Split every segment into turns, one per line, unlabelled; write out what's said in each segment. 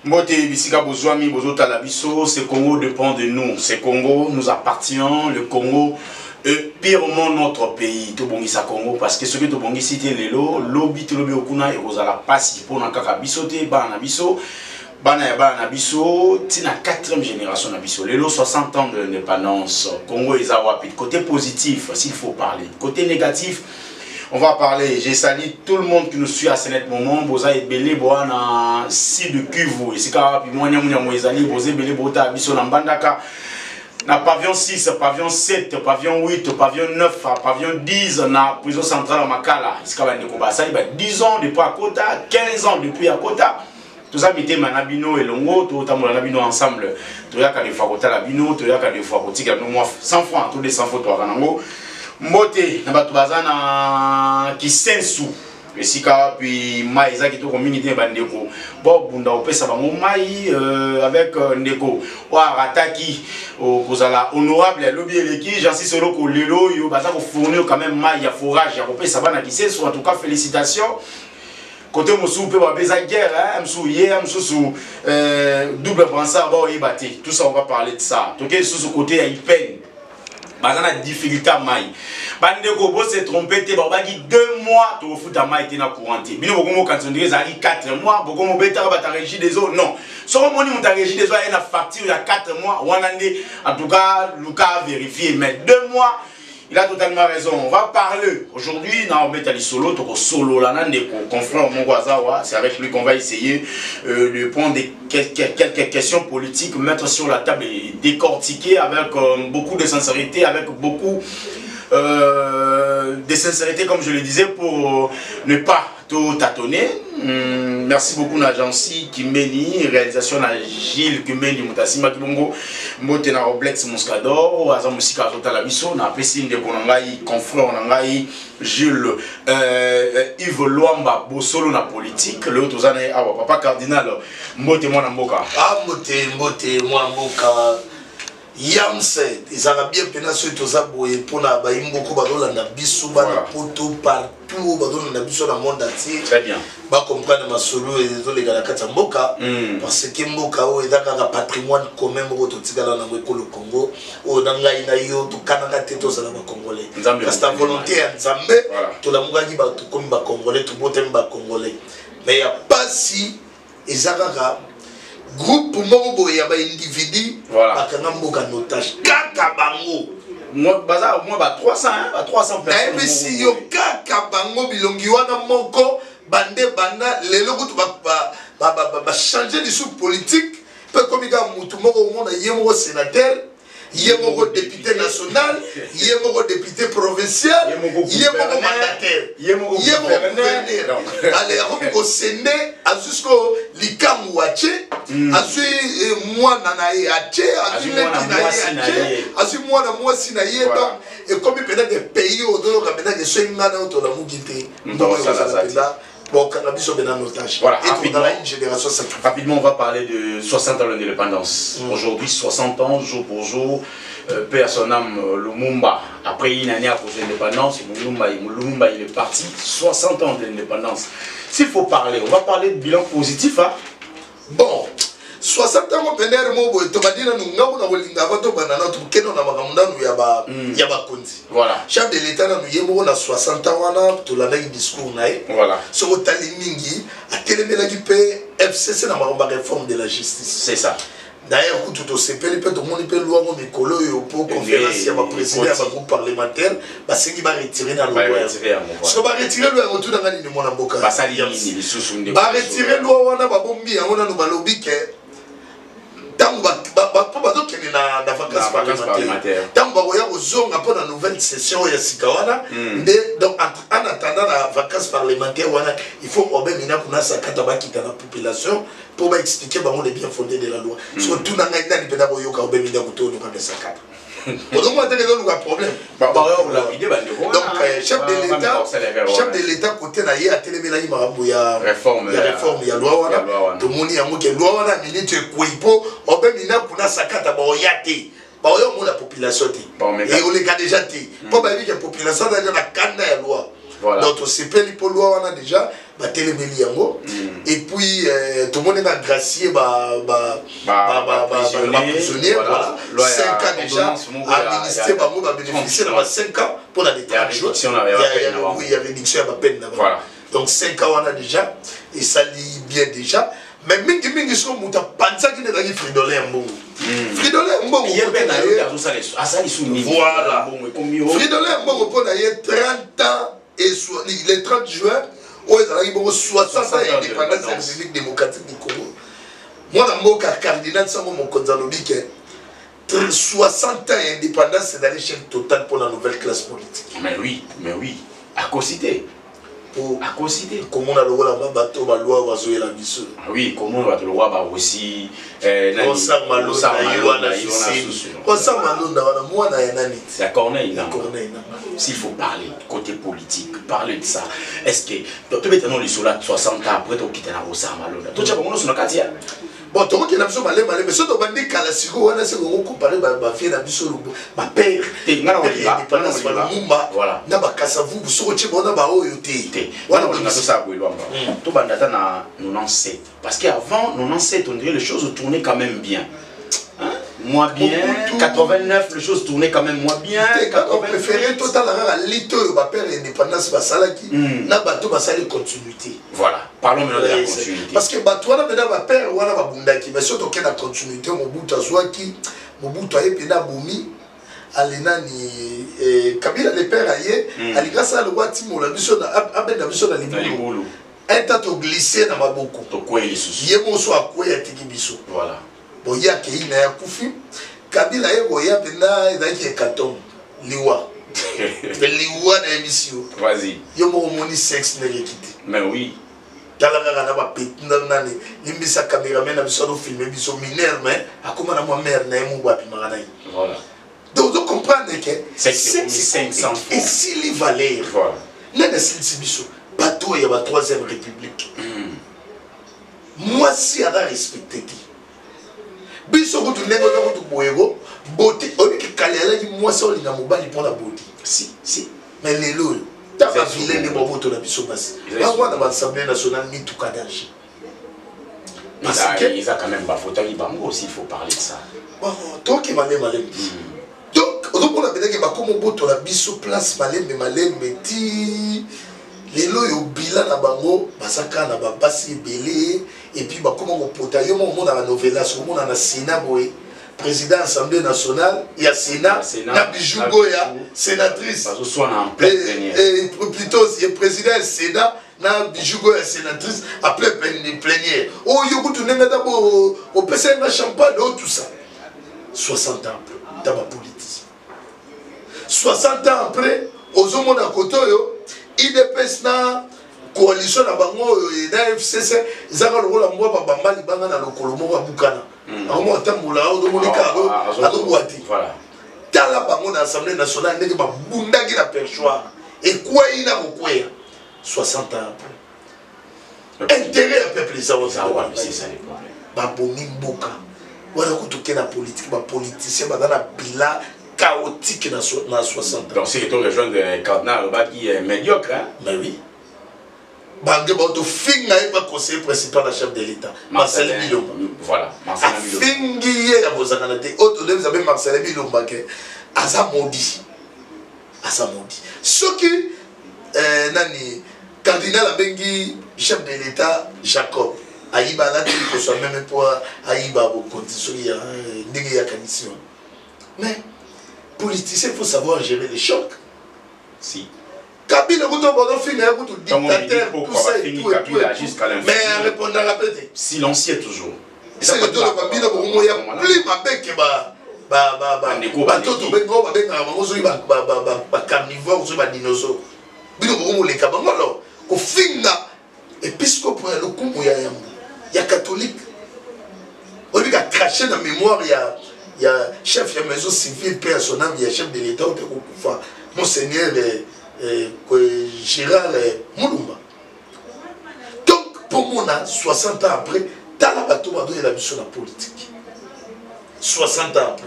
Mbote bisika bozwami bozota la biso, ce Congo dépend de nous. Ce Congo nous appartient, le Congo est purement notre pays. To bongisa Congo parce que ce que to bongisi te lelo, lobi to lobi okuna e kozala pasi pona kaka biso te bana biso. Bana biso, tina 4e génération na biso. Lelo 60 ans de l'indépendance. Congo est à wapi. Côté positif, s'il faut parler. Côté négatif, on va parler. J'ai sali tout le monde qui nous suit à ce net moment. Boza et belé boana si de Kivu. Et c'est quand moi nyamunya moezali boza belé bota biso na mbandaka. Na pavillon 6, pavillon 7, pavillon 8, pavillon 9, pavillon 10 na prison centrale à Makala. C'est quand même 10 ans depuis à Kota, 15 ans depuis à Kota. Tout ça, mité manabino et longo, tout ça, manabino ensemble. Tout ça, des fois, côté labino, tout ça, des fois, côté moi 100 francs, tous les 100 francs, toi, ranango. Moté, n'abat bazana qui sensu. Et si ka puis maïza qui to communauté bandeko. Bon, bunda opé ça va mon maï avec ndeko. Wa rataki au kozala honorable lobby eleki, j'en suis solo ko lelo yo baza ko fournir quand même maï ya forage ya opé ça va na qui sensu. En tout cas, félicitations. Côté Moussou, peut avoir des guerres, hein, Moussou, double penseur, bon, il battait. Tout ça, on va parler de ça. Donc, sur ce côté, il peine. Bazana difficulté à maille. Bande Gobo s'est trompé, il a dit 2 mois, tu refous ta maille, tu es couranté. Bino, beaucoup quand on dit 4 mois, beaucoup de bêta, tu as régi des eaux. Non. Sur le moment où tu as régi des eaux, il y a une facture, il y a 4 mois. En tout cas, Lucas a vérifié. Mais 2 mois. Il a totalement raison. On va parler aujourd'hui dans le solo, solo là, confrère Mongwazawa. C'est avec lui qu'on va essayer de prendre quelques questions politiques, mettre sur la table et décortiquer avec beaucoup de sincérité, avec beaucoup de sincérité, comme je le disais, pour ne pas tout tâtonner. Merci beaucoup Najansi Kimeni, réalisation à Gilles Kimeni Mutassima Kibongo, Motena Roblex Moscador, Azam Musika Azota Labiso, na Pessine de Bonangai, confrère Nangai, Jules Yves Luamba, Bosolo na politique, le autre année, papa cardinal, Mote Mwanamboka.
Ah, Mote Mwanamboka. Yamse, ils ont bien pénalisé tous les aboyés pour la baïmboko, badola na bisu, bana poto partout, badola na bisu dans le monde entier.
Très bien.
Ba comprendre ma solo et les gars la mboka parce que mboka o ezaka ka patrimoine commun moko to tikala na ngwe le Congo o nanga ina yo to kananga teto za ba congolais. Parce que volonté ya Nzambe to la mugaki ba to comme ba congolais to botem ba congolais. Mais ya pas si ezaka groupe moko ya ba individu bakanga mboka notage kaka bango
moi baza moi ba 300 hein, ba 300 personnes.
Mais si yo kaka bango bilongi wana moko bande banda lelo kutu ba changer de sous politique peu comme il y a mutu moko mona yemo sénateur yemo député national yemo député provincial yemo mandataire yemo gouverneur allez au Sénat jusqu'au likamou wache azui mwana na ye ache azui mwana mwasi na ye donc et comme il y a des pays au dos comme il y a des soins na to la mugité donc ça bon, voilà,
rapidement, on va parler de 60 ans de l'indépendance. Aujourd'hui, 60 ans, jour pour jour, paix à son âme, Lumumba. Après une année après l'indépendance, Lumumba il est parti. 60 ans de l'indépendance. S'il faut parler, on va parler de bilan positif. Hein?
Bon, 60 ans, on voilà. Chef de l'État, nous avons 60 ans, on a un discours. Voilà. Sur le Talimingi, à FCC, on a une réforme de la justice.
C'est ça.
D'ailleurs, tout le CP, tout le monde peut loi pour conférence, il y a un président, il y a un groupe parlementaire, c'est qui va retirer dans le loi. Si on va retirer le retour dans le monde, on va retirer le loi, on a un lobby qui tant que na vacances parlementaires tant que on a une nouvelle session ya sikawana donc en attendant la vacances parlementaires il faut obéir pour sakata ba kita la population pour expliquer les bien fondés de la loi surtout dans les gens qui peuvent yoka obéir kuto no ka sakata donc on a des problèmes donc chef de l'État côté na ye a télémé la marabu ya réforme ya loi wana to moni yango ke loi wana minute ko obemina kuna sakata ba oyate ba oyo la population ti et on les a déjà ti pour ba la population dans la kanda ya loi donc tosepeli mpo loi wana déjà batelemeli yango et puis tout le monde est gracié prisonnier voilà 5 ans déjà administrer bango ba bénéficier dans 5 ans pour la détention il y a réduction à la peine voilà donc 5 ans on a déjà et ça lit bien déjà mais mingi so muta panza qui n'est Fridolin mbongo Fridolin mbongo voilà Fridolin mbongo pour d'ailleurs 30 ans et le 30 juin où ils ont 60 ans d'indépendance de la République démocratique du Congo. Moi, dans mon cas, cardinal, c'est mon Konzalobi qui 60 ans d'indépendance, c'est dans l'échec total pour la nouvelle classe politique.
Mais oui, à causer. À causer.
Comment on a le rôle à bateau, la loi va jouer la mission.
Oui, comment on a le roi va aussi.
On s'en malo, on s'en malo, on a
c'est à Corneille. S'il faut parler côté politique, parler de ça. Est-ce que tu mets dans les soldats 60 ans après tu quittes la rosa malo. Tu sais comment on se quartier.
Bon, tu vois qu'il y a un malé, mais si tu as dit qu'à la Sigo, on a comparé ma fille à Bissou, ma père, voilà. N'a pas qu'à vous, vous serez bon à Baoyoté.
Voilà, on a tout ça, tout bandata na 97. Parce qu'avant 97, on dirait les choses tournaient quand même bien. Moi bien, 89, les choses tournaient quand même moins bien.
On préférait total à l'ito, ma père l'indépendance, ma salaki, n'a pas tout ma salle continuité.
Voilà, parlons maintenant de la continuité.
Parce que toi, ma père, on a ma bundaki, mais surtout qu'il y a la continuité, mon bout à soi qui, mon bout à épina boumi, alena ni Kabila les pères aïe, grâce à le Watimo, la mission d'Abed, la mission d'Alibolo. Un tas de glissé dans ma boucle. Yémo soit quoi, y'a Tikibiso.
Voilà.
Boya ki na ya kufi Kabila ye boya pena ezaki katom liwa liwa na émission
vas-y
yo mo moni sexe na rekité
mais oui
tala kaka na ba petina nani limbisa cameraman na biso do filmer biso mineur mais akoma na moi mère na yemu ba pimaka na
voilà
donc vous comprenez que
c'est 500 francs
et si les valeurs
voilà
nana si biso bateau ya ba 3e république moi si ada respecté biso kutu nengo na kutu boyego beauté obi ki kalela ki moi ça olinga mobali pour la beauté si mais lelo ta va vilain de boboto na biso basi ba na l'Assemblée nationale ni tout kadage
parce que ils a quand même ba faute bango aussi il faut parler de ça
bon toi qui malé donc on a besoin que ba comme boto la biso place malé ti lelo yo bilan na bango basaka na ba basi belé et puis bah comment on peut tailler mon monde à la novella sur mon na Sénat boy président Assemblée nationale il y a Sénat na Bijougo ya sénatrice
en pleine plénière
et plutôt il président Sénat na Bijougo ya sénatrice après plénière oh yo ko tourner d'abord au PC na champagne tout ça 60 ans dans ma politique 60 ans après aux hommes à côté yo IDPS na coalition na bango na FCC zaka lokola mwa ba bambali banga na lokolo moko bukana amo tambola o do monika ado boati
voilà
tala bango na Assemblée nationale ndenge ba bundaki na perchoir et quoi ina kokwea 60 ans après intérêt à peuple ça va
c'est ça le problème
ba bomi mboka wala kutuke na politique ba politicien ba na bila chaotique na 60 ans
donc c'est que tu rejoins le cardinal qui est médiocre hein
mais oui Bangé Boto Finga est pas conseiller principal de la chef de l'État. Marcel Bilomba.
Voilà, Marcel
Bilomba. Fingier à vos analytés. Autre vous avez Marcel Bilomba qui a sa maudit. À sa maudit. Ce qui, Nani, cardinal Abengi, chef de l'État, Jacob. Aïba là, tu soit même pour Aïba, au condition, il y a une condition. Mais, politicien, il faut savoir gérer les chocs.
Si.
Kabila dictateur, tout ça et tout. Mais répondre à la pété.
Silencieux toujours.
C'est le tour de Kabila, il y a plus ma bec que carnivore, dinosaure. Épiscope, il y a catholique. On lui a craché dans la mémoire, il y a chef de la maison civile, père son âme, il y a chef de l'État, Monseigneur Gérard Moulumba. Donc, pour moi, 60 ans après, dans la bateau, on a la mission de la politique. 60 ans après.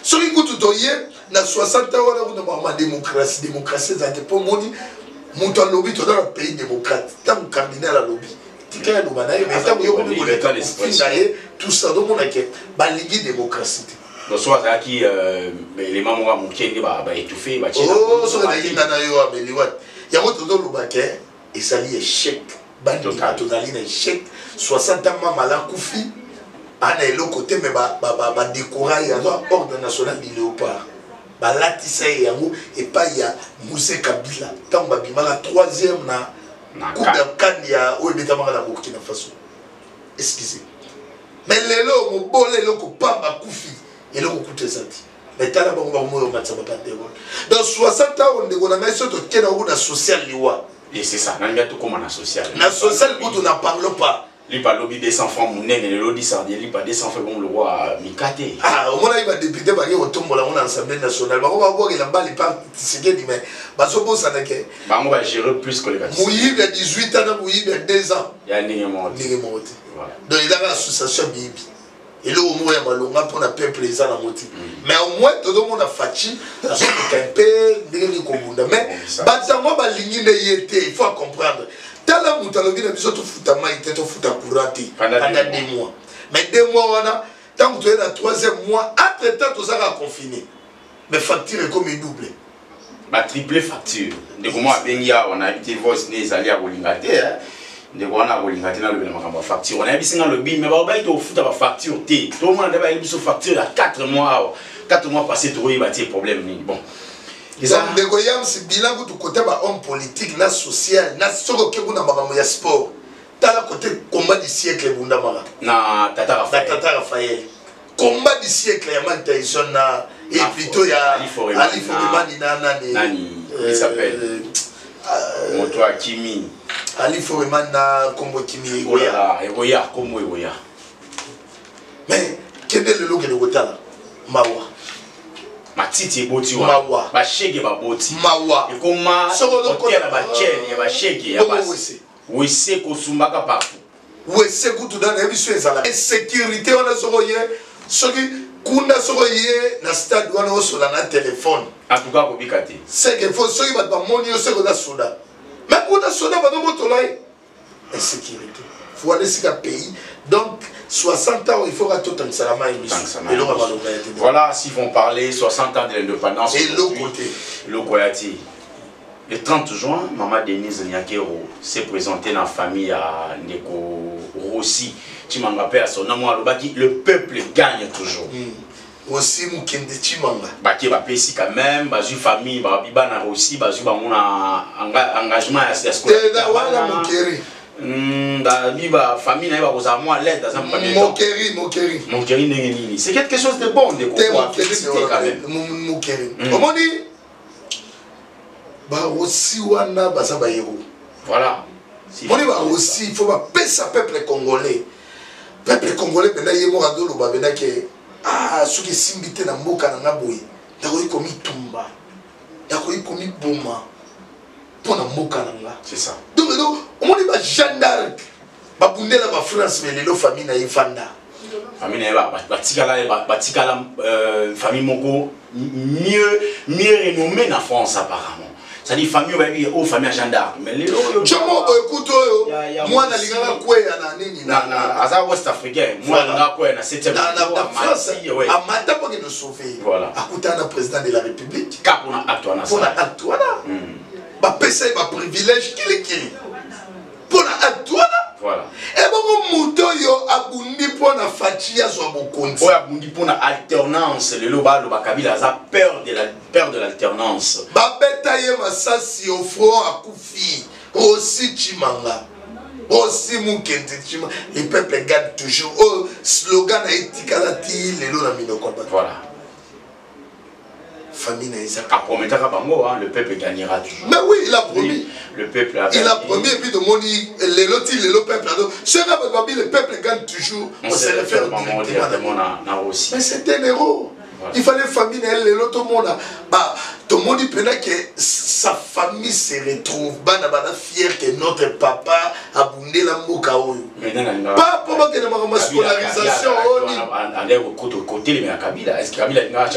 Ce qui est tout dans 60 ans, on a la démocratie, ça dépend de Moto à lobby, tout dans le pays démocrate. Tant que cardinal à lobby. Tika ya lobanaye, mais tant que vous avez tout ça, donc on a que ligue démocratie.
Donc soit ça qui les membres mon qui va étouffer, va tirer.
Oh, ça va y nana yo ameliwat. Ya moto do lobake et ça li échec. Bandi totali na échec. 60 ans mala koufi. Ana elo côté mais ba décorer ya ordre national du léopard. Ba latisa yango et pas ya Moussé Kabila. Tant ba bimala 3e na Coupe d'Afrique ya Ouébétamara na Burkina Faso. Excusez. Mais lelo mo bolé loko pamba koufi. Et là, on coûte ça. Mais tu as la bonne dans 60 ans, on a mis sur le social.
Et c'est ça, on a tout comme un social.
La social, on n'en parle pas.
Il parle lobby des enfants, mon nez, le lobby sardier, il parle des enfants, bon, le roi Mikate.
Ah, au moins, il va député, il va tomber dans l'Assemblée nationale. On va voir, il a balle, il parle, c'est ce qu'il dit, mais
on va gérer plus que les gars.
Mouyib, il y a 18 ans, Mouyib, il y a 2 ans.
Il y a un négalement.
Donc, il a l'association Bibi. Et là, au moins, il y a un pour la peuple les gens mais au moins, tout le monde a fatigué. Mais, il faut comprendre. Tant la moutalobi, il faut foutre ma tête, il faut foutre courant pendant 2 mois. Mais 2 mois, on a, tant que tu es dans le 3e mois, entre-temps, tout ça va confiner. Mais facture est comme une double.
Ma triple facture. De comment on a habité vos nez, allés à Bolingate. De quoi on a Bolingate dans le facture. On a habité dans le bin, mais on va y foutre la facture. Tout le monde a habité facture à 4 mois. 4 mois passés, il y a des problèmes. Bon.
Donc, de Goyam, c'est bilan de côté homme politique, na social, na soko ke buna makambo ya sport. Tala côté combat du siècle bunda mara.
Na Tata
Raphaël. Combat du siècle ya Man Tyson na et plutôt ya Ali Foreman
nani il s'appelle Moto Akimi.
Ali Foreman na Kombo Kimi
Egoya Kombo Egoya.
Mais quel est le logo de Gotala? Mawa.
Matiti boti wa ba shege ba boti
mawa
et comment hotel ba chaîne ya ba shege ya ba wese ko sumbaka partout
wese kutu dans les biso ezala sécurité on a sokoye soki kuna sokoye na stade wana osola na téléphone
en tout cas ko bikati
c'est que faut soki ba moni yo seko na soda mais kuna soda ba do tolai sécurité faut aller sur le pays donc 60 ans, il faudra tout un salama et
voilà, s'ils vont parler 60 ans de l'indépendance.
Et l'autre côté.
Le 30 juin, Maman Denise Nyakero s'est présentée dans la famille à Neko Rossi. Chimanga Père, son nom, le peuple gagne toujours.
Aussi, Moukende Chimanga.
Baki va payer quand même, basu famille, babiba na Rossi, basu ba mon engagement à ce
que
la famille n'a pas besoin de l'aide dans un premier
temps.
Mokéri, c'est quelque chose de bon de pouvoir féliciter quand même.
Mokéri. Comment dit? Bah aussi wana basa ba héros.
Voilà.
On dit bah aussi il faut pas payer sa peuple congolais. Peuple congolais bena yemo radolo ba bena ke ceux qui simbité na mboka na ngaboyi. Dako ikomi tumba. Dako ikomi boma. Pour na mboka na.
C'est ça.
Donc on dit ba Jeanne d'Arc. Ba bundela ba France mais les famille na ifanda.
Famille na batikala famille moko mieux renommée en France apparemment. Ça dit famille au famille Jeanne d'Arc mais les
Chomo écoute moi na lingala kweya na nini
na aza West Africain moi na kweya na 7e
na France amata pour nous sauver.
Voilà.
Akuta na président de la République.
Cap on a acte wana.
Pour la acte wana. Ba pesa ba privilège kili. Pour la acte wana.
Voilà.
Et bon muto yo abundi pour na fatia zo bokonzi.
Oya abundi pour na alternance le loba lo bakabila za peur de l'alternance.
Ba beta ye masasi au front akufi aussi Chimanga. Aussi Moukende Chimanga. Les peuples gardent toujours au slogan na etikalati le lo na minoko.
Voilà.
Famille Naïsa.
Le peuple gagnera toujours.
Mais oui, il a promis.
Le peuple a
il a promis et puis de mon le peuple a dit, le peuple gagne toujours.
On se réfère directement à aussi.
Mais c'est un héros. Voilà. Il fallait famille tout le monde. Tout le monde dit que sa famille se retrouve. Bana fier que notre papa a bundé la mboka. Pas pour que la scolarisation.
Est-ce que Kabila a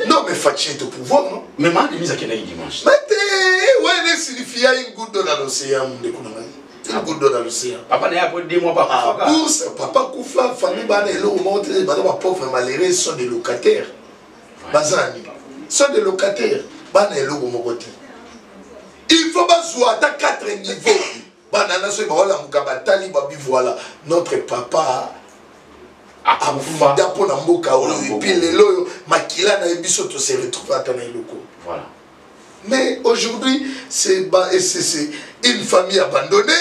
non, mais Fatih est au pouvoir, non?
Mais ma mise à quel dimanche.
Mais il signifie une goutte d'eau dans l'océan. Une goutte d'eau dans l'océan.
Papa n'a pas 2 mois par
bourse, papa Koufa, famille Banelo, montre les pauvres malheureux sont des locataires. Bazani, sont des locataires. Banelo, Mokote. Il faut pas jouer à 4 niveaux. Banana, c'est voilà, Mukabatali, Babi, voilà. Notre papa a fondé pour Namboka, et puis les loyaux, Makila, Naebiso, se retrouve à Tanaïloko. Voilà. Mais aujourd'hui, c'est une famille abandonnée.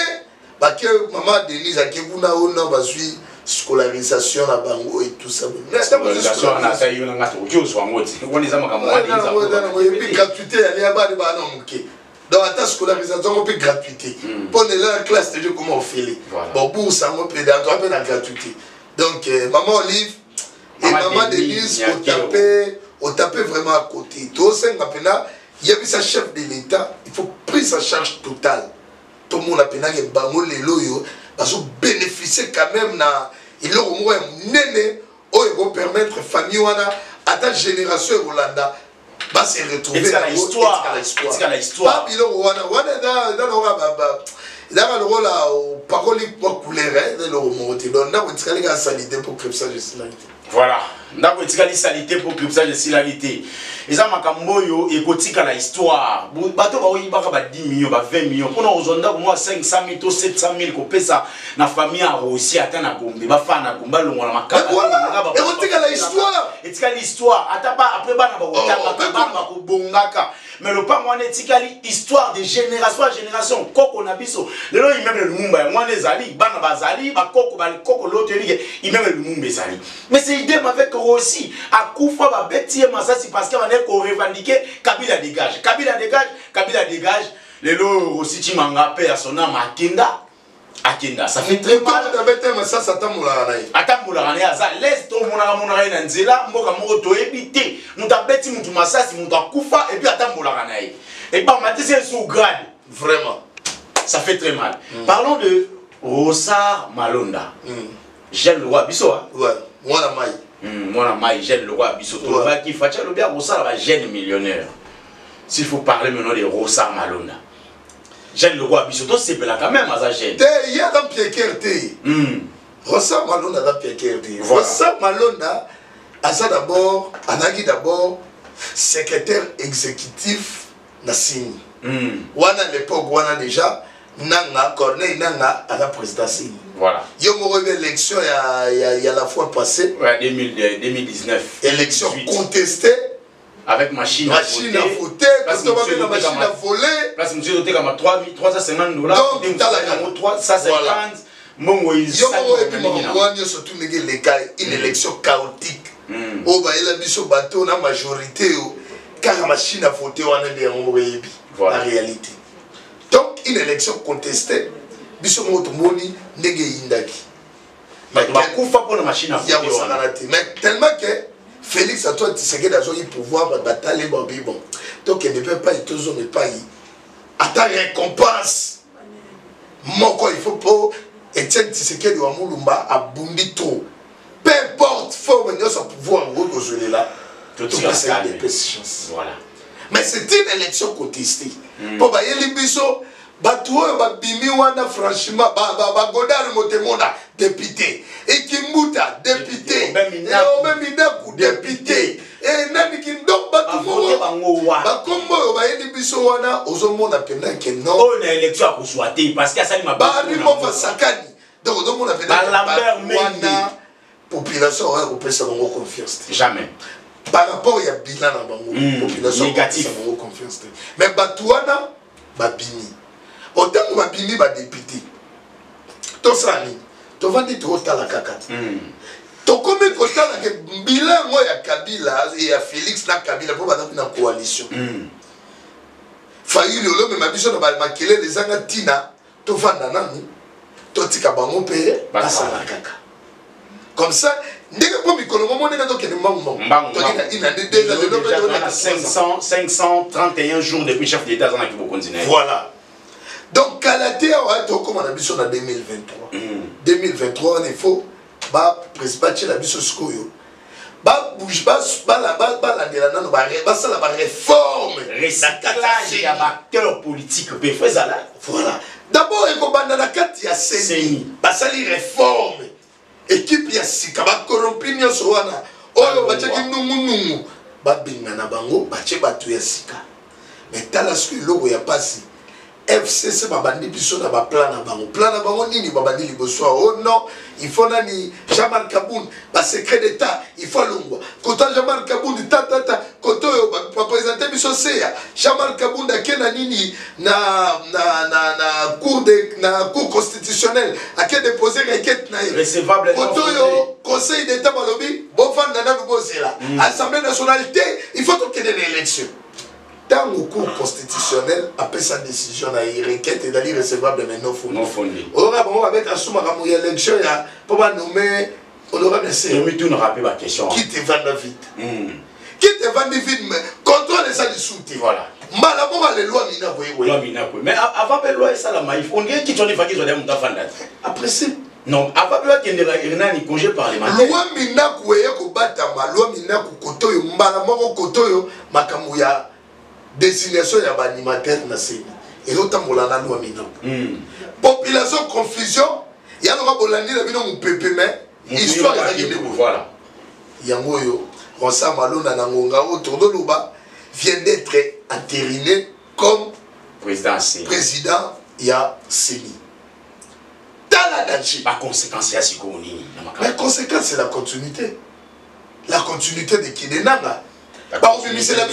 Que maman Denise a kebuna ona bazui scolarisation à bango et tout ça.
Scolarisation na ça yo nga to kyo so ngoti. Woni za makamwa Denise.
Et puis gratuité ali aba ba na muke. Donc à ta scolarisation on peut gratuité. Pour la classe de comment on fait les. Bon pour ça on peut dans on peut la gratuité. Donc maman Olive et maman Denise on tapait vraiment à côté. Tout ça maintenant, il y avait sa chef de l'État, il faut prendre sa charge totale. Tout le monde a pénagé bango les loyaux parce que bénéficier quand même na il leur au moins néné ou il va permettre famille wana à ta génération Rolanda va se retrouver
dans l'histoire
pas bilo wana dans le rôle là parole pour couleur dans le remonter donc là on tient la salité pour que ça je
voilà ndako etikali salité pour cryptage de silalite eza makambo yo ekotika la histoire bato ba oyibaka ba 10 millions ba 20 millions pona ozonda ko moi 500 000 to 700 000 ko pesa na famille a Russie ata na Gombe ba fa na Gombe longola makaka
ekotika la histoire
etika l'histoire ata ba après bana ba otanga ba ko bongaka mais le pas moi etikali histoire de génération à génération koko na biso lelo imeme le Lumumba ya mwana ezali bana bazali ba koko l'autre ligue imeme le Lumumba ezali mais c'est idée avec aussi à Koufa va bêtir Massassi parce qu'on est qu'on revendiquer Kabila dégage. Kabila dégage, Kabila dégage. Les lots aussi tu m'en rappelles à son nom Akenda. Akenda, ça fait très mal.
Ça attend mon arané.
Attends mon arané, ça laisse ton mon arané dans Nzela, mboka moko to ebité. Nous t'a bêti mon Massassi, mon t'a Koufa et puis attends mon arané. Et pas maté c'est sous grade.
Vraiment.
Ça fait très mal. Parlons de Rossard Malonda. J'aime le roi Bisso.
Ouais, moi la maille.
Moi, j'aime le roi Bissoto. Qui fait le bien Rossard va jeune millionnaire. S'il faut parler maintenant de Rossard Malonda. J'aime le roi Bissoto, c'est là quand même à sa gêne.
Il y a dans Pierre Kerté. Rossard Malonda dans Pierre Kerté. Rossard Malonda, à ça d'abord, Anagi d'abord, secrétaire exécutif Nassini. Wana à l'époque, Wana déjà, Nanga, Corneille Nanga à la présidence.
Voilà.
Il y a eu une élection il y a la fois passée.
Ouais, 2019.
Élection contestée.
Avec machine à
voter. Parce qu'on va mettre la machine à voler.
Place monsieur doté comme $350.
Donc, tu as la
350. Mongo il
y a surtout une élection chaotique. Au bas il a mis sur bateau la majorité car la machine à voter on a des la réalité. Donc une élection contestée. Biso moto moni ndenge indaki
mais ba kufa pour la machine à voter
mais tellement que Félix Antoine Tshisekedi a eu pouvoir bataler bon donc il ne peut pas être toujours ne pas à ta récompense moko il faut pour Etienne Tshisekedi wa Mulumba a bundi trop peu importe faut venir son pouvoir aujourd'hui là tout ça des chance
voilà
mais c'est une élection contestée pour ba yeli biso Batoué babimi wana franchement Godard Motemona député et Kimbuta député et Obemidaku député et nani kindok batoumo bakombo bayeli biso wana ozomona pena ke non
on a élection à souhaiter parce que ça m'a
pas mo fasakani donc ozomona pena wana population au pesa bango confiance
jamais
par rapport ya bilan na bango population
négatif
bango confiance mais batouana babimi autant que ma bini va député. Tout ça, tu vas dire que la caca. Tu connais que bilan moi ya Kabila et ya Félix na Kabila pour avoir une coalition. Failli le même abisso na balmakele les angatina tu vas nani tu tika bango payer passa la caca. Comme ça dès que pour mikolo moment on est donc il a
531 jours depuis chef d'état dans la Kivu continent.
Voilà. Donc, Kalaté, comme on a vu en 2023. 2023, il faut président la biso skoyo. bouge la réforme
recyclage ya acteur politique
voilà d'abord ekobanda na kati ya seni basali réforme équipe ya sika ba corrompi nyonso wana oyo batiaki nungunungu babinga na bango batie bato ya sika mais tala soki eloko ya pasi FCC babandi biso na plan na bango nini babandi liboso oh non il faut nani Jean-Marc Kabound ba secret d'état il faut longwa kota Jean-Marc Kabound tata koto yo ba présenter biso seya Jean-Marc Kabound akena nini na cour constitutionnelle ake déposer requête na
recevable
koto yo conseil d'état balobi bo fanda na lubozela assemblée nationale il faut que des élections. Dans le cours constitutionnel, après sa décision, il requête et d'aller recevable mais non fondé. On va mettre à soumettre à l'élection pour nommer honorable C.
Mais tu ne rappelles pas la question.
Qui te vend David? Qui te vend David? Contrôle ça du soutien. Voilà. Malabon les lois mina
mais avant les lois ça la maïf. On dirait qu'ils ont fait qu'ils ont des montants fondés.
Après c'est
non, avant loi qui n'a ni congé parlementaire.
Loi mina kouye ko batama, loi mina ko kotoyo, malabon kotoyo makamuya. Désignation ya animateur na seni et autant molana loi mina population confusion ya no bolandi na bino mpepe mais histoire ya kide
voilà
yango yo Rosa Malonda na ngonga autour de Luba vient d'être entériné comme président ya seni dans la danger
la conséquence ya sikoni
la conséquence c'est la continuité de Kidenanga. C'est la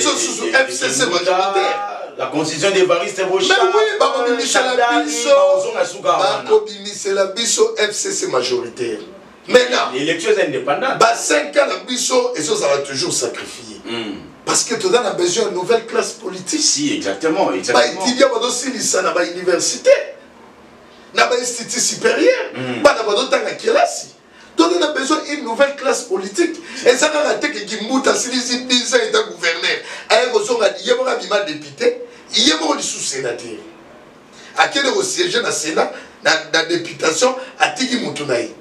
FCC majoritaire.
La constitution des baristes est
mais oui, c'est la biso FCC majoritaire. Maintenant,
l'élection est indépendante.
5 ans la biso et ça va toujours sacrifier. Parce que tu as besoin d'une nouvelle classe politique.
Si, exactement.
Il y a aussi l'université, l'institut supérieur, pas d'abord classe. Donc on a besoin d'une nouvelle classe politique. Et ça a été que Gimouta, si les 10 ans est un gouverneur, il y a un député, il y a un sous-sénateur. À quel est siège dans le Sénat, dans la députation, à Tigi Moutunaï.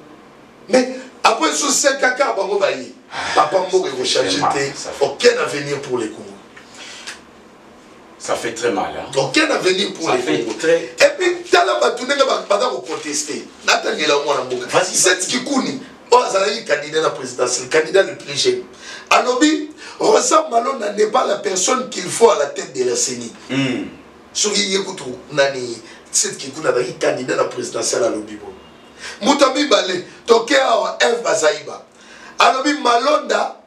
Mais après ce 5 ans, Papa Mbogo va changer, aucun avenir pour les Congos.
Ça fait très mal. Hein?
Aucun avenir pour les Congos. Et puis, Tala Batouné va protester. Vas-y. C'est qui Kouni. Le candidat présidentiel, le candidat le plus jeune. Anobi, Rosa Malonda n'est pas la personne qu'il faut à la tête de la CENI. C'est qui Kouni, le candidat présidentiel à l'Obibo. Moutami Balé, Tokea F. Bazaïba. Anobi Malonda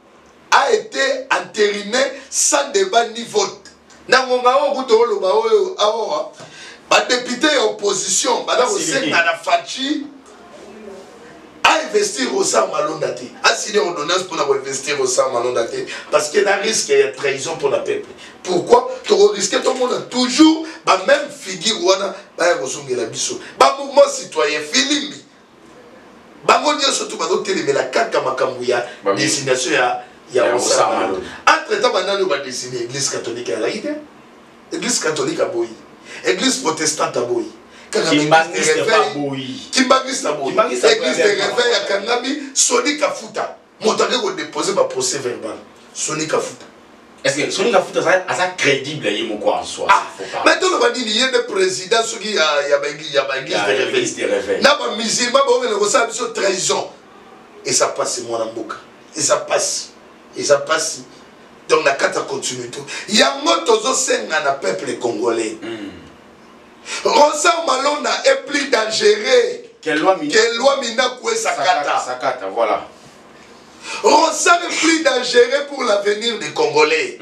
a été entériné sans débat ni vote. Nangonga Okutolo Baoyo Aora. Les députés et opposition, Madame Hossein Nanafachi a investi Rosa Malonda, a signé une ordonnance pour investir Rosa Malonda parce qu'il y a un risque de trahison pour le peuple. Pourquoi? Tu risques tout le monde toujours la même figure mouvement citoyen Filimbi. Surtout la kaka makambuya destination ya Rosa Malonda. Entre-temps, on a dessiné l'église catholique à l'Aïdé. L'église catholique à Boyi. Église protestante à Boyi.
Kimbanguiste à Boyi.
Kimbanguiste à Boyi. Église de réveil à Kangami, Soni Kafuta. Montagne a déposé ma procès verbal. Soni Kafuta.
Est-ce que Soni Kafuta est crédible en soi?
Maintenant, on va dire qu'il y a des présidents qui y a l'église de réveil. N'a pas musulman, on a une trahison. Et ça passe, mon amboka. Et ça passe. Et ça passe. Donc la carte continue tout. Il y a un mot senga na peuple congolais. Rosa Malonda est plus dangereux
que loi
mina koué sakata.
Sakata, voilà.
Rosa est plus dangereux pour l'avenir des Congolais.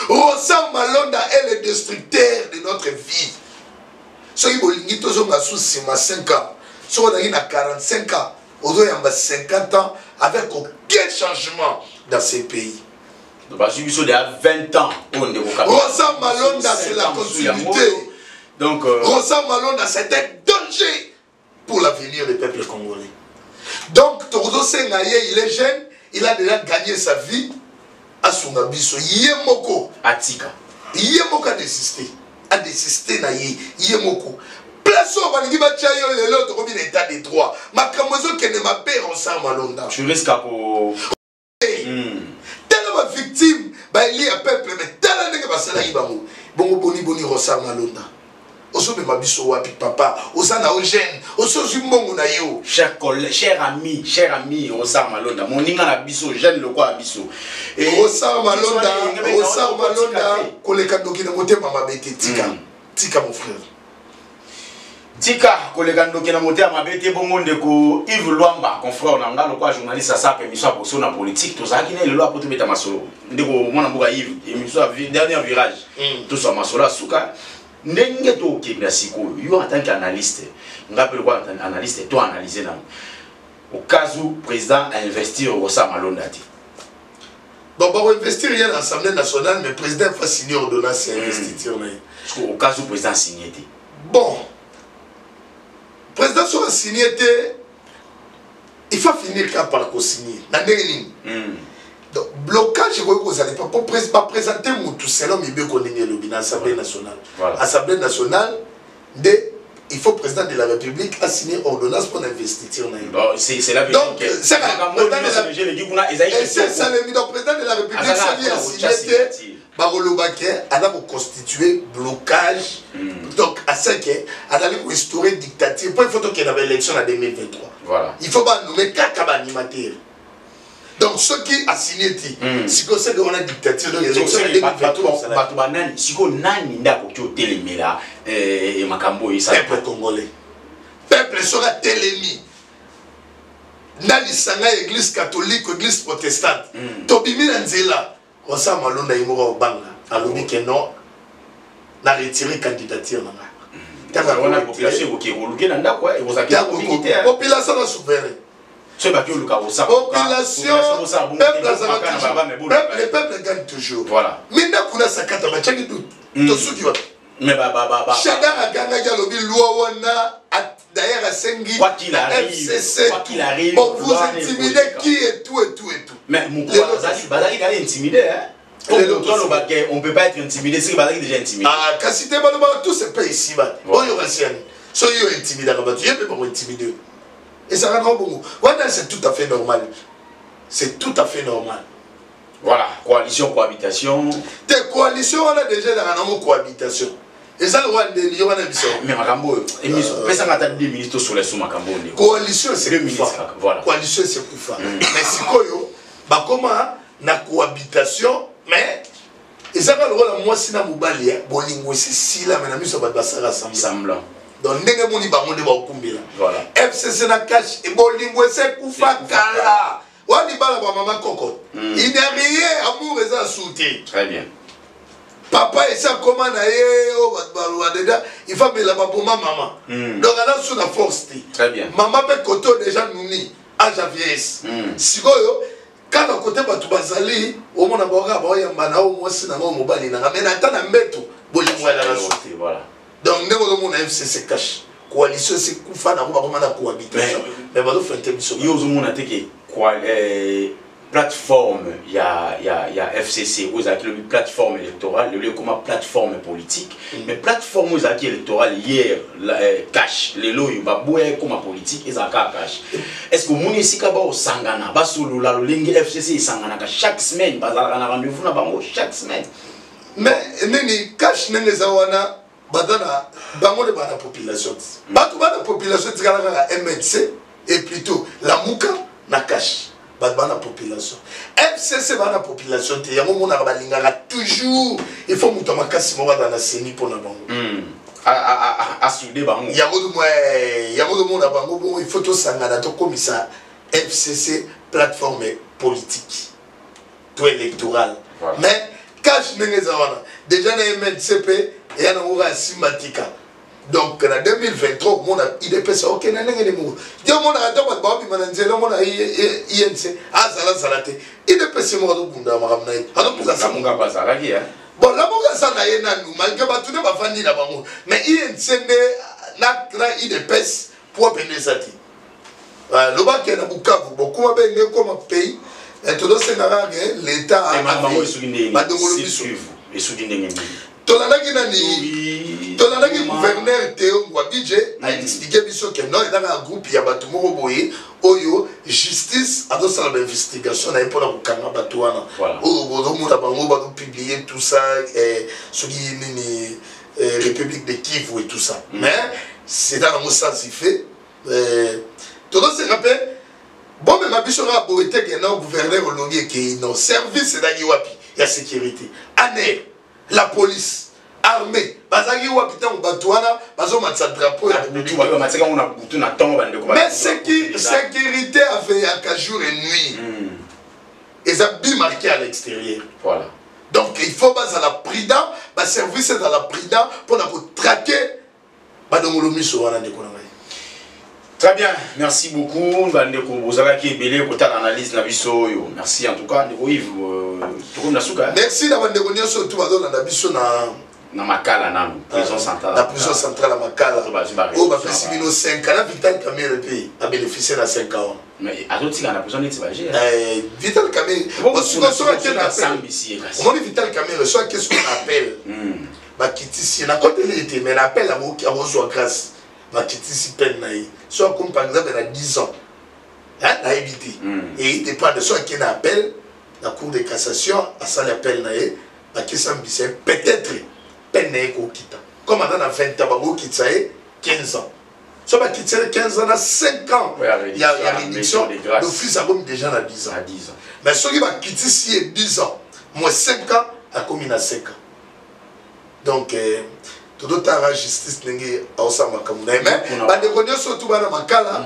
Rosa Malonda est le destructeur de notre vie. Ce qui est toujours 5 ans. Ce qui est 45 ans. Aujourd'hui, il y a 50 ans avec aucun changement dans ces pays.
Donc, il y a 20 ans.
Rosa Malonda, c'est la continuité. Donc, Rosa Malonda, c'est un danger pour l'avenir des peuples congolais. Donc, Tourdo Sengaye, il est jeune, il a déjà gagné sa vie à Sungabiso. Yemoko.
Atika.
Yemoko a désisté. A désisté na Yemoko. Plein population balingi batia yo lelo to kobi l'état des droits makamozo kene mabe Ronsard Malonda
tu risques à pour
tellement ma victime ba ili a peuple mais tellement ndenge basala ibango bongo boni Ronsard Malonda oso me mabiso wapi papa osana o jeune oso zumbongo na yo
cher collègue cher ami Ronsard Malonda moninga na biso jeune le quoi biso
et Ronsard Malonda koleka doki na motema mabete tika mon frère
tika koleka ndoki na motema mabete bongo ndeko Yves Luamba confrère na ngalo kwa journaliste ça que émission pour na politique to zaki na lelo apoto beta masolo ndeko mwana mboka Yves émission dernier virage tout ça masolo suka ndenge to kibya siko yo en tant qu'analyste ngapelo kwa analyste to analyser na au cas où président a investir au Ronsard Malonda ti
bon va investir rien à l'Assemblée nationale mais président va signer ordonnance investiture
au cas où président signé ti
bon président sera signé il faut finir par co-signer na ndenge donc blocage vous allez pas présenter tout selon Mibé Konenge Lobi à l'Assemblée nationale. Assemblée nationale, il faut président de la République a signé ordonnance pour investiture.
C'est la vérité.
Donc, c'est ça le président de la République a signé a constitué blocage. Donc, à ce qu'il a restaurer dictature. Il faut qu'il y ait une élection en 2023.
Voilà.
Il faut pas nommer Kakaba animateur. Donc, ceux qui ont signé, si on sait qu'on a une dictature, donc les élections
si on a une
peuple congolais. Peuple sera télémi. Nalisanga église catholique, église protestante. Tobimi Nzela, Ronsard Malonda Imora Obanga, a l'obi que non, n'a retiré candidature.
La population
population souveraine. Population, le peuple gagne toujours.
Voilà.
Maintenant, on a sa carte, on a un doute.
Mais
Chadar a gagné le loi d'ailleurs à Sengi,
quoi qu'il arrive,
pour vous intimider qui est tout.
Mais mon Bazali il est intimidé, hein. On peut pas être intimidé, c'est Bazali déjà intimidé.
Ah, Cassité, tout se paye ici. On y aura soyez intimidé, tu peux pas intimider. Et ça rend bon. Voilà, c'est tout à fait normal. C'est tout à fait normal.
Voilà, coalition, cohabitation.
Des coalitions, on a déjà dans la cohabitation. Et ça, le roi de l'Union, on a dit
mais Makambo, ça m'a dit 2 ministres sur les sous Makambo.
Coalition, c'est
2 ministres. Voilà.
Coalition, c'est plus fort. Mais si quoi, bah comment, na cohabitation, mais. Et ça, le roi de moi, si na moubalia, bolingo, c'est si là, mais na mis sur votre bassin
semblant.
Donc, ndenge moni bango de bakumbila.
Voilà.
FCC na cash et bolingo c'est kufa kala. Wani bala ba maman coco. Il n'y a rien amour et ça sauté.
Très bien.
Papa et ça comment na o ba dedans, il faut me la ba pour ma maman. Donc là sur la force.
Très bien.
Maman peut koto déjà nouni à vieillesse. Sikoyo quand à côté ba tu bazali au mona boga ba yamba na o mwasi na ngo mobali na mais na tana mbeto bolingo la sauté. Voilà. Donc, nous avons un FCC cash. Coalition, c'est Koufa, nous avons une cohabitation. Mais nous avons fait un émission.
Nous avons une plateforme, il y a FCC, vous avez une plateforme électorale, il y a une plateforme politique. Mais plateforme électorale, hier, cash, les lois, il y a une politique, et ça cash. Est-ce que vous avez un Sangana, le FCC Sangana, chaque semaine, vous avez un rendez-vous chaque semaine.
Mais, cash, nous avons badana bango de bana population batu bana population tikala ka MNC et plutôt la muka na cash bana population FCC bana population te yango mona balingaka toujours il faut muto makasi mo bana seni pona bango
a souder bango
yango do mona bango bon il faut to sangana to komisa FCC plateforme politique tout électoral mais cash nengeza wana déjà na MNCP et il y a un sympathique. Donc, en 2023, on a IDPS, ok, on a un peu. Il y a un peu de INC, ah, ça l'a été. IDPS, c'est moi, bon, là, ça n'a rien à nous, malgré tout le monde va venir mais INC n'a IDPS pour appeler ça. Le bac est à Bukavu, beaucoup de comme pays, et tout le Sénégal, l'État a
et
Tolanaki gouverneur Théo Ngwabi DJ a expliqué que non, il y a un groupe, il y a un boye, oyo, justice, a donc ça l'investigation, il y a un peu de kanga batouana. On va publier tout ça, sur la République de Kivu et tout ça. Mais c'est dans le sens il fait. Tout le monde se rappelle, bon, mais ma bichon a beau été que non, gouverneur au lobby qui non, service c'est wapi, il y a sécurité. Année, la police. Armée, bazaki wa putain on batouana, bazo matsa drapeau ya
butu ba matsa on a butu na tongo bande ko.
Mais sécurité avait à jour et nuit. Et ça bien marqué à l'extérieur.
Voilà.
Donc il faut baser la prida, ba service dans la prida pour na ko traquer ba dongolo miso wana ndeko na ngai.
Très bien, merci beaucoup. Bande ko bozala ki belé ko ta analyse na biso yo. Merci en tout cas ndeko Yves to ko na suka.
Merci na bande ko nyoso to bazo na biso
na Makala na prison centrale.
La prison centrale à Makala. Oh, bah, si nous 5 ans, Vital Kamé le pays a bénéficié de 5 ans.
Mais à d'autres, il y a besoin d'être bagé.
Vital Kamé, on dit Vital Kamé reçoit qu'est-ce qu'on appelle. Bah, qui ici, n'a pas été, mais l'appel à qui a reçu grâce. Bah, qui ici peine naï. Soit comme par exemple, il a 10 ans. Hein, n'a évité. Et il dépend de soit qui a appel, la Cour de cassation, à ça l'appel naï, bah, qui s'en peut-être. Comme on a 20 ans, 15 ans. Si on a 15 ans, 5 ans, il y a réduction. L'office a commis déjà à 10 ans. Mais ceux qui ont quitté ici 10 ans, moins 5 ans, a commis à 5 ans. Donc, tout le temps, la justice n'est pas au sein de la mais on reconnaît surtout dans Makala,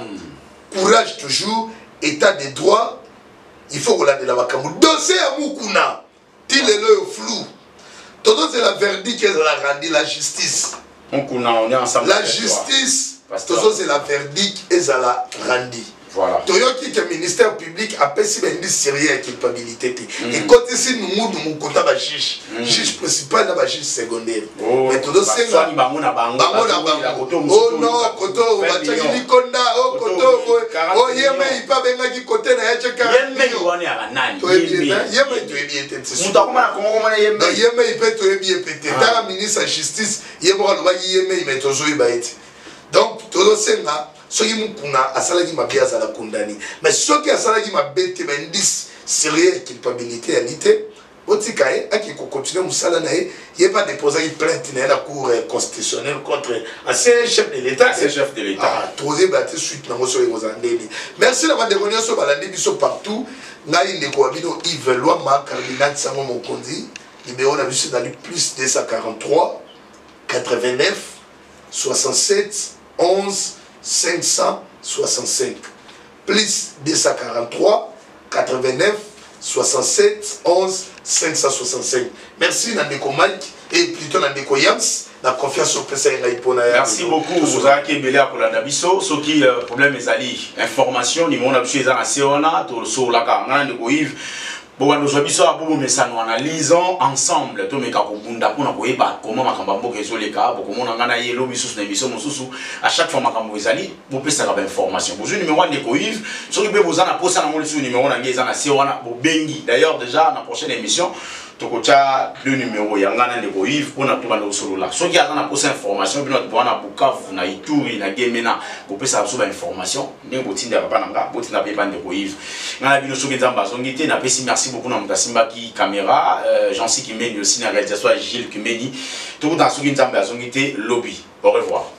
courage toujours, état de droit, il faut regarder la Makala. Dossier à Moukouna, il est le flou. Tout c'est la verdict qu'elle a rendu la justice.
On est ensemble.
La justice, tout c'est la verdict qu'elle a rendu.
Voilà.
Tout le ministère public a fait si une sérieux culpabilité. Et quand ici nous nous côté la juge principal et la juge secondaire. Mais tout c'est là. Oh non, koto on va checker likonda, oh koto, oh yeme il pas benga qui côté na yache ka.
Yeme yone ya nani.
Yeme tu es bien tête. Muta
comment yeme.
Yeme il peut tu bien pété. Dans la ministre de justice, yeme ba yeme il met toujours il baït. Donc tout c'est là. Ceux qui m'ont assalagi ma bière à la condamné. Mais ceux qui assalagi ma bête, ben 10 sérieux culpabilité à l'ité. Otikae, à qui continue Moussalanae, il n'y a pas déposé une plainte dans la cour constitutionnelle contre un chef de l'État.
C'est chef de l'État.
Ah, troisième battu suite dans le merci d'avoir déroulé sur Balandi Bisso partout. Naï Nekoabino Yves Loama, Cardinal Samo Monkondi, numéro de la dans le plus 243 89 67 11 565 plus 243 89 67 11 565. Merci Nandeko Mike et plutôt Nandeko Yams. La confiance au président.
Merci beaucoup. Vous avez été belé à Kolanabiso. Ce qui le problème est ali information. Ni mon abusé dans la Seona, sur la Karana de Goïve. Bon, nous avons nous analysons ensemble tout mes kakubunda pour nous voir comment makambo kezo les cas pour comment on a gagné l'obissus n'émission mususu à chaque fois makambo ezali vous pouvez savoir information vous numéro 1 de Goïve sur que vous en a posé dans le numéro na ngeza na sewana bo bengi d'ailleurs déjà dans la prochaine émission tokocha deux numéros yangana de Goïve pour na tout bando solo là ceux qui a na posé information bino to na Bukavu na Ituri na Gemena vous pouvez savoir information ndenge botinda papa nanga botinda pe bande Goïve ngana bino soki nzamba zongité na pesi merci beaucoup na mutasimba ki caméra Jean-Cy Kimeni aussi na réalisation Gilles Kimeni tout dans soki nzamba zongité lobby au revoir.